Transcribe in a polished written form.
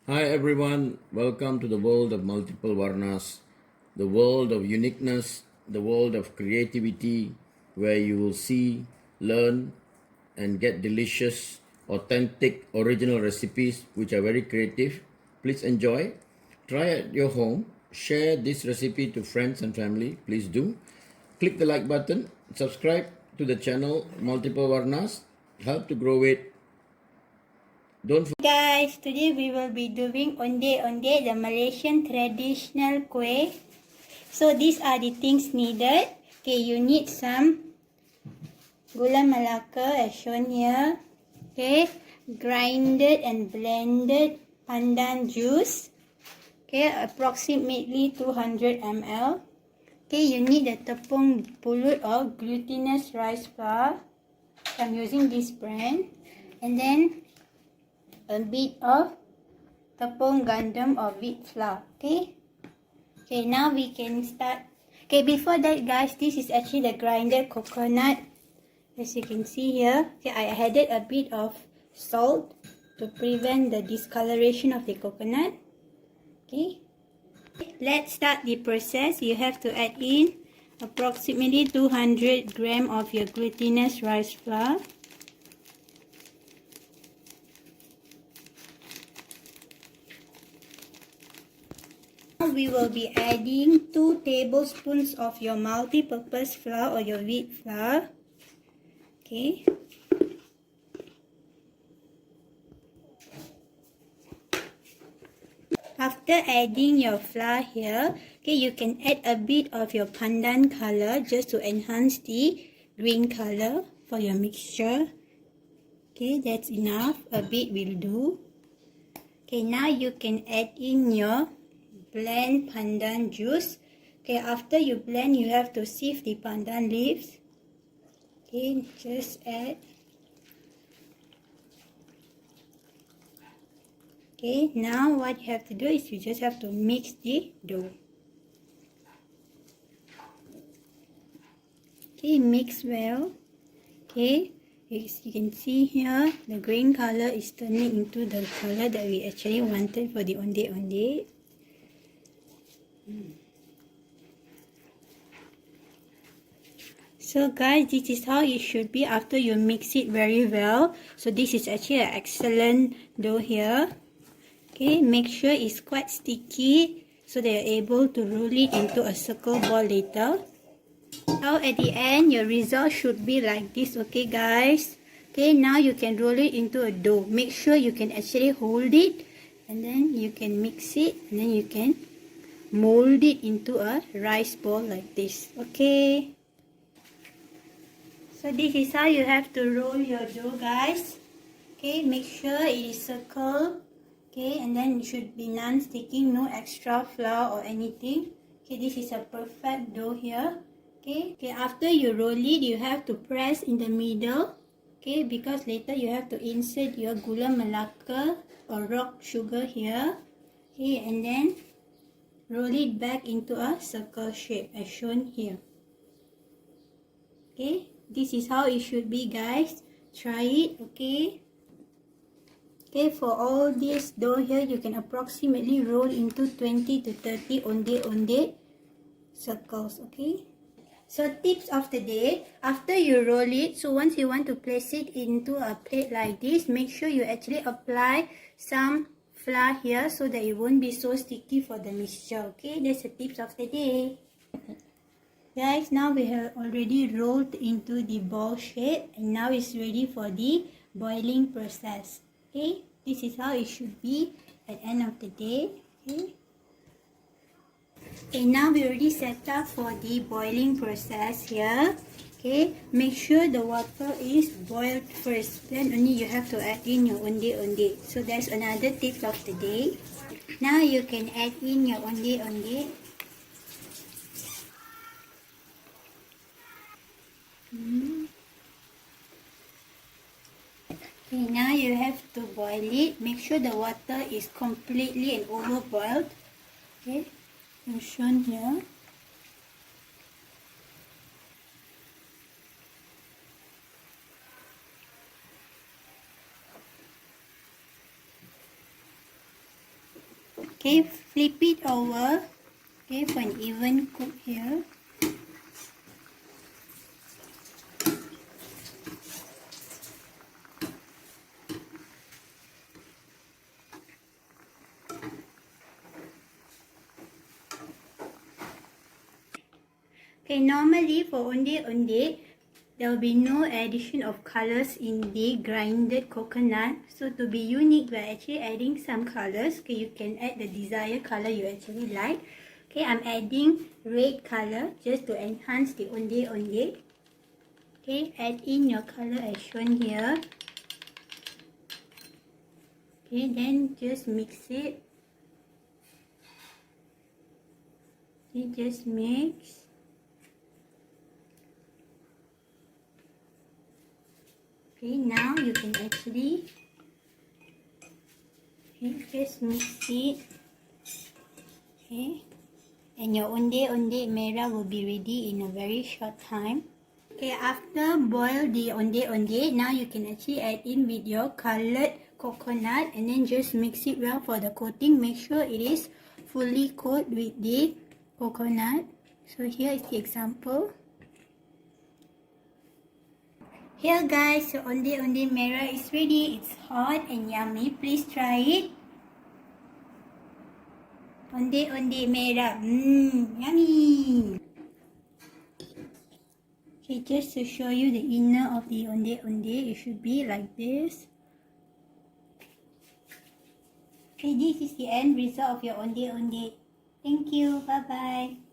Hi everyone, welcome to the world of Multiplewarnas, the world of uniqueness, the world of creativity, where you will see, learn, and get delicious, authentic, original recipes which are very creative. Please enjoy, try at your home, share this recipe to friends and family. Please do. Click the like button, subscribe to the channel Multiplewarnas, help to grow it. Don't Guys, today we will be doing onde onde, the Malaysian traditional kuih. So these are the things needed. Okay, you need some Gulamelaka as shown here. Okay, grinded and blended Pandan juice. Okay, approximately 200 ml. Okay, you need a tepung pulut or glutinous rice flour. I'm using this brand. And then a bit of tepung gandum or wheat flour. Okay, now we can start. Okay, before that guys, this is actually the grinded coconut. As you can see here, okay, I added a bit of salt to prevent the discoloration of the coconut. Okay, let's start the process. You have to add in approximately 200 grams of your glutinous rice flour. We will be adding 2 tablespoons of your multi-purpose flour or your wheat flour. Okay. After adding your flour here, okay, you can add a bit of your pandan color just to enhance the green color for your mixture. Okay, that's enough. A bit will do. Okay, now you can add in your blend pandan juice. Okay, after you blend, you have to sieve the pandan leaves. Okay, just add. Okay, now what you have to do is you just have to mix the dough. Okay, mix well. Okay, as you can see here, the green color is turning into the color that we actually wanted for the onde onde. So guys, this is how it should be after you mix it very well. So this is actually an excellent dough here. Okay, make sure it's quite sticky so that you're able to roll it into a circle ball later. Now at the end, your result should be like this, okay guys? Okay, now you can roll it into a dough. Make sure you can actually hold it and then you can mix it and then you can mold it into a rice ball like this, okay? So this is how you have to roll your dough, guys. Okay, make sure it is circle. Okay, and then it should be non-sticking, no extra flour or anything. Okay, this is a perfect dough here. Okay, after you roll it, you have to press in the middle. Okay, because later you have to insert your Gulamelaka or rock sugar here. Okay, and then roll it back into a circle shape as shown here. Okay, this is how it should be, guys. Try it, okay? Okay, for all this dough here, you can approximately roll into 20 to 30 onde onde circles, okay? So tips of the day, after you roll it, so once you want to place it into a plate like this, make sure you actually apply some flour here so that it won't be so sticky for the mixture, okay? That's the tips of the day. Guys, now we have already rolled into the ball shape and now it's ready for the boiling process. Okay, this is how it should be at the end of the day. Okay, now we already set up for the boiling process here. Okay, make sure the water is boiled first. Then only you have to add in your onde onde. So that's another tip of the day. Now you can add in your onde onde. Okay, now you have to boil it. Make sure the water is completely and over boiled. Okay, as shown here. Okay, flip it over. Okay, for an even cook here. Okay, normally for onde onde, there will be no addition of colors in the grinded coconut. So to be unique, we're actually adding some colors. Okay, you can add the desired color you actually like. Okay, I'm adding red color just to enhance the onde onde. Okay, add in your color as shown here. Okay, then just mix it. Okay, just mix. Okay, now you can actually just mix it. Okay, and your onde onde merah will be ready in a very short time. Okay, after boil the onde onde, now you can actually add in with your colored coconut and then just mix it well for the coating. Make sure it is fully coated with the coconut. So here is the example. Here guys, so onde onde merah is ready. It's hot and yummy. Please try it. Onde onde merah. Yummy. Okay, just to show you the inner of the onde onde, it should be like this. Okay, this is the end result of your onde onde. Thank you. Bye bye.